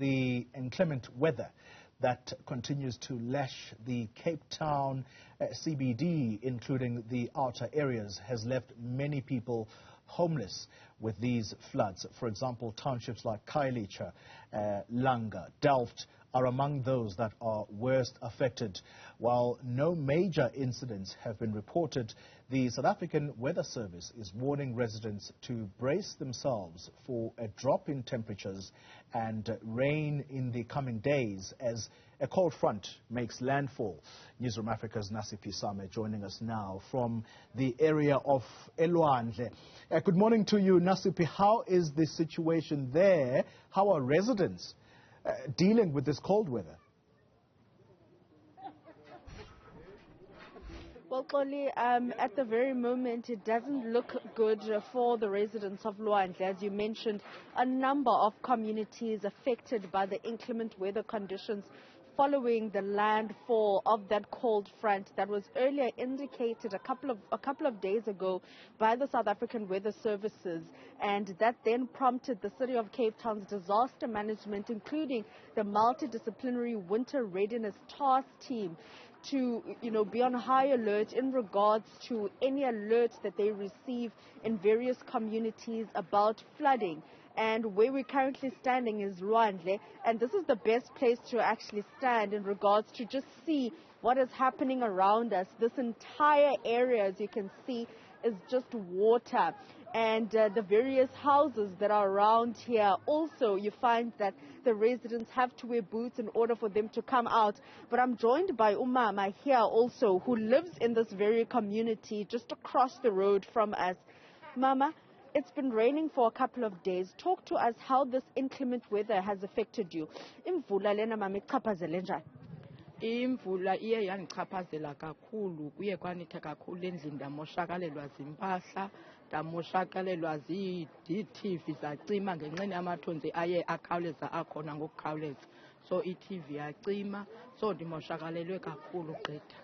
The inclement weather that continues to lash the Cape Town CBD, including the outer areas, has left many people homeless with these floods. For example, townships like Khayelitsha, Langa, Delft are among those that are worst affected. While no major incidents have been reported, the South African Weather Service is warning residents to brace themselves for a drop in temperatures and rain in the coming days as a cold front makes landfall. Newzroom Afrika's Nasiphi joining us now from the area of Elwandle. Good morning to you, Nasiphi. How is the situation there? How are residents dealing with this cold weather? Well, Xoli, at the very moment, it doesn't look good for the residents of Lwandle. As you mentioned, a number of communities affected by the inclement weather conditions following the landfall of that cold front that was earlier indicated a couple of days ago by the South African Weather Services, and that then prompted the City of Cape Town's disaster management, including the multidisciplinary winter readiness task team, to be on high alert in regards to any alerts that they receive in various communities about flooding. And where we're currently standing is Lwandle, and this is the best place to actually stand in regards to just see what is happening around us. This entire area, as you can see, is just water, and the various houses that are around here also, you find that the residents have to wear boots in order for them to come out. But I'm joined by Umama here also, who lives in this very community just across the road from us. Mama, it's been raining for a couple of days. Talk to us how this inclement weather has affected you. Imvula lena mama ichaphazele njani? Imvula iye yandichaphazela kakhulu, kuye kwanitha kakhulu endlini, ndamoshakalelwa zimpahla, ndamoshakalelwa zii-TV zacima ngenxeni amathunzi aye akhawuleza akhona ngokukhawuleza. So i-TV yacima, so ndimoshakalelwe kakhulu gqitha.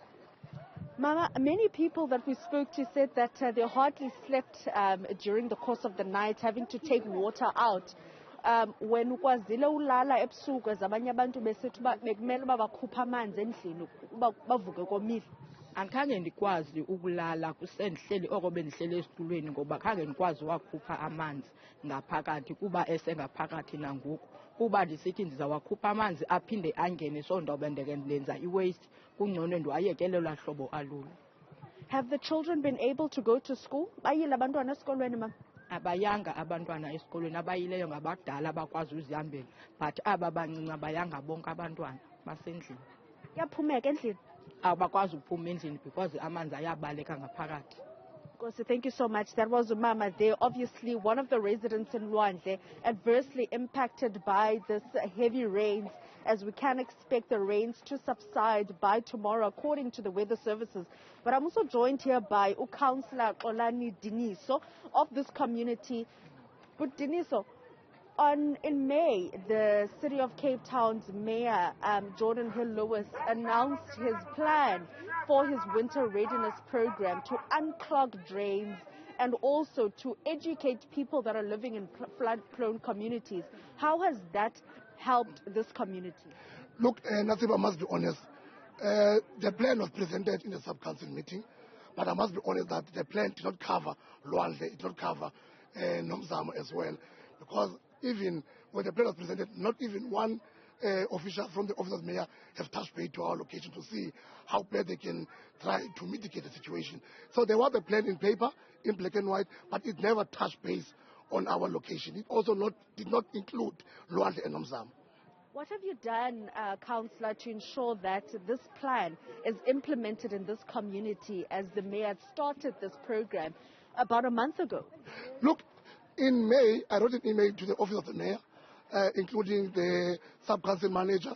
Mama, many people that we spoke to said that they hardly slept during the course of the night, having to take water out. When ukwazile ulala ebusuku abanye abantu besithi bekumele uba bakhupha amanzi endlini uba bavuke komile. Andikhange ndikwazi ukulala kusendihleli oko bendihleli esitulweni ngoba khange ndikwazi wakhupha amanzi ngaphakathi kuba esengaphakathi nangoku. Kuba ndisithi ndizawakhupha amanzi aphinde angene, so ndobe ndenza i-waste kungcono ndiwayekelelwa hlobo alula. Have the children been able to go to school? Bayile abantwana esikolweni mama? Abayanga abantwana esikolweni, abayileyo ngabadala abakwazi uzihambela, but aba bancinci abayanga bonke abantwana basendlini. Kuyaphumeka endlini? Abakwazi ukuphuma endlini because amanzi ayabaleka ngaphakathi. So thank you so much. That was Umama there, obviously one of the residents in Lwandle, adversely impacted by this heavy rains, as we can expect the rains to subside by tomorrow, according to the weather services. But I'm also joined here by Councillor Xolani Diniso of this community. But Diniso, in May, the City of Cape Town's Mayor, Jordan Hill-Lewis, announced his plan for his winter readiness program to unclog drains and also to educate people that are living in flood-prone communities. How has that helped this community? Look, Nasiphi, I must be honest. The plan was presented in the sub-council meeting, but I must be honest that the plan did not cover Lwandle, it did not cover Nomzamo as well, because even when the plan was presented, not even one official from the office of the mayor have touched base to our location to see how bad they can try to mitigate the situation. So there was a plan in paper, in black and white, but it never touched base on our location. It also did not include Lwandle and Nomzamo. What have you done, Councillor, to ensure that this plan is implemented in this community, as the mayor had started this program about a month ago? Look, in May, I wrote an email to the office of the mayor, including the sub-council manager,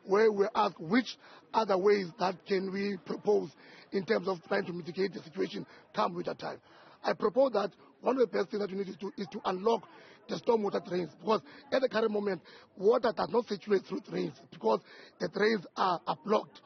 where we asked which other ways that can we propose in terms of trying to mitigate the situation come winter time. I propose that one of the best things that we need to do is to unlock the stormwater drains, because at the current moment, water does not circulate through drains because the drains are blocked.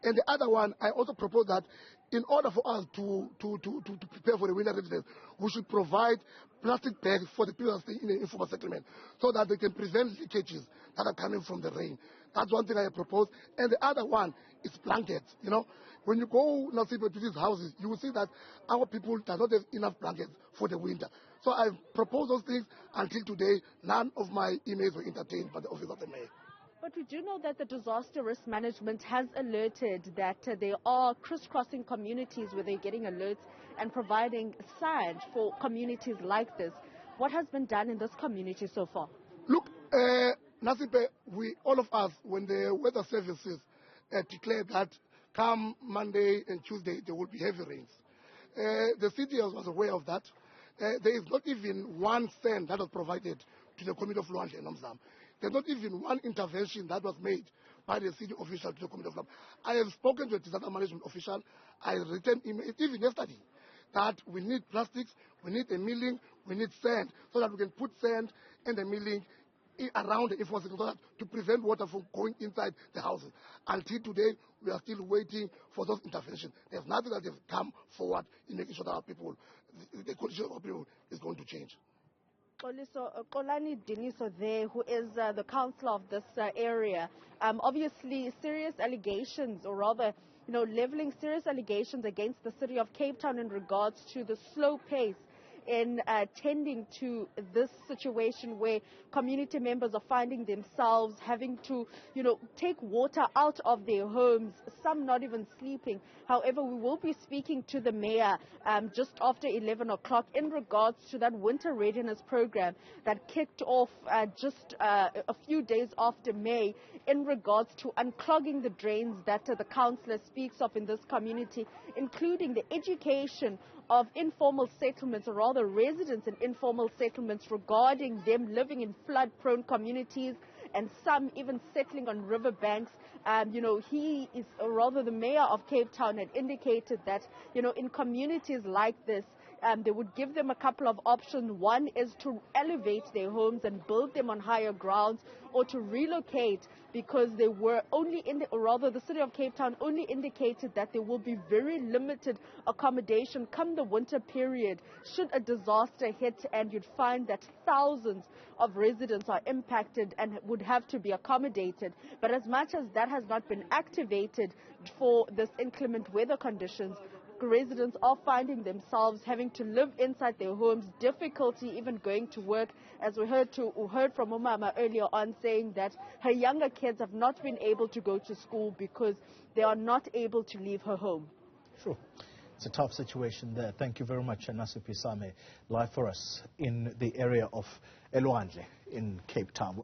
And the other one, I also propose that in order for us to prepare for the winter residence, we should provide plastic bags for the people staying in the informal settlement so that they can prevent leakages that are coming from the rain. That's one thing I propose. And the other one is blankets. You know, when you go, Nasiphi, to these houses, you will see that our people do not have enough blankets for the winter. So I propose those things. Until today, none of my emails were entertained by the office of the mayor. But we do know that the disaster risk management has alerted that there are crisscrossing communities where they're getting alerts and providing sand for communities like this. What has been done in this community so far? Look, Nasiphi, all of us, when the weather services declared that come Monday and Tuesday there will be heavy rains, the city was aware of that. There is not even one cent that was provided to the community of Langa and Delft. There's not even one intervention that was made by the city official to the community of Delft. I have spoken to a disaster management official. I written email, even yesterday, that we need plastics, we need a milling, we need sand, so that we can put sand and the milling around the infrastructure to prevent water from going inside the houses. Until today, we are still waiting for those interventions. There's nothing that has come forward in making sure that our people, the condition of our people is going to change. Kolani Diniso there, who is the councillor of this area, obviously serious allegations, or rather, leveling serious allegations against the city of Cape Town in regards to the slow pace in tending to this situation where community members are finding themselves having to, take water out of their homes, some not even sleeping. However, we will be speaking to the mayor just after 11 o'clock in regards to that winter readiness program that kicked off just a few days after May in regards to unclogging the drains that the councillor speaks of in this community, including the education of informal settlements, or rather residents in informal settlements, regarding them living in flood-prone communities and some even settling on riverbanks. He is, or rather the mayor of Cape Town had indicated that, in communities like this, they would give them a couple of options. One is to elevate their homes and build them on higher grounds, or to relocate, because they were only the city of Cape Town only indicated that there will be very limited accommodation come the winter period should a disaster hit, and you'd find that thousands of residents are impacted and would have to be accommodated. But as much as that has not been activated for this inclement weather conditions, residents are finding themselves having to live inside their homes, difficulty even going to work, as we heard from Umama earlier on, saying that her younger kids have not been able to go to school because they are not able to leave her home. Sure. It's a tough situation there. Thank you very much, Nasiphi, live for us in the area of Lwandle in Cape Town.